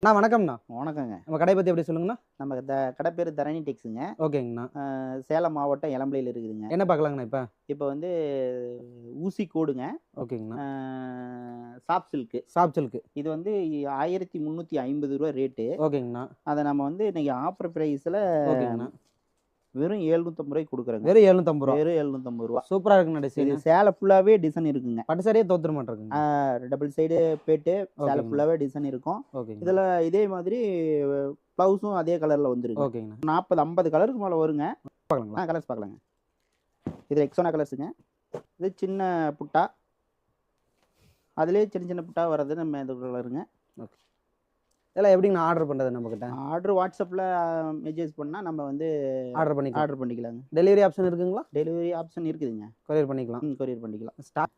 அண்ணா வணக்கம்ண்ணா. வணக்கங்க. நம்ம கடை பத்தி எப்படி சொல்லுங்கண்ணா? நம்ம கடை பேரு தரணி டெக்ஸுங்க. ஓகேங்கண்ணா. சேலம் மாவட்டம் எளம்பிள்ளையில இருக்குதுங்க. என்ன பார்க்கலாங்கண்ணா இப்ப? இப்ப வந்து ஊசி கோடுங்க. ஓகேங்கண்ணா. A soft silk. Soft silk. இது வந்து ரூ. 1350 ரேட்டு. ஓகேங்கண்ணா. அத நம்ம வந்து இன்னைக்கு ஆஃபர் பிரைஸ்ல ஓகேங்கண்ணா. வெறும் ரூ. 750 குடுக்குறோங்க. வெறும் ரூ. 750. வெறும் ரூ. 750. சூப்பரா இருக்குண்ணா இது டிசைன். சேலை ஃபுல்லாவே டிசைன் இருக்குங்க. பட்டு சாரியே தோத்துற மாட்டிருக்குங்க. டபுள் சைடு பேட்டு சேலை ஓகேங்கண்ணா. ஃபுல்லாவே டிசைன் இருக்கும். ஓகேங்கண்ணா. இதுல இதே மாதிரி ப்ளவுஸும் அதே கலர்ல வந்துருங்க. ஓகேங்கண்ணா. 40, 50 கலருக்கு மேல வருங்க. பார்க்கலாங்களா? கலர்ஸ் பார்க்கலாங்க. இது எக்ஸோனா கலர்ஸுங்க. இது சின்ன புட்டா. அதிலேயே சின்ன சின்ன புட்டா வர்றது நம்ம இந்த கலருங்க. ஓகே. இதெல்லாம் எப்படிங்கண்ணா ஆர்டர் பண்றது நம்மகிட்ட? ஆர்டர் வாட்ஸ்அப்ல மெசேஜ் பண்ணா நம்ம வந்து ஆர்டர் பண்ணிக்கலாம். ஆர்டர் பண்ணிக்கலாங்க. டெலிவரி ஆப்ஷன் இருக்குங்களா? டெலிவரி ஆப்ஷன் இருக்குதுங்க. கொரியர் பண்ணிக்கலாம். கொரியர் பண்ணிக்கலாம். ஸ்டார்ட்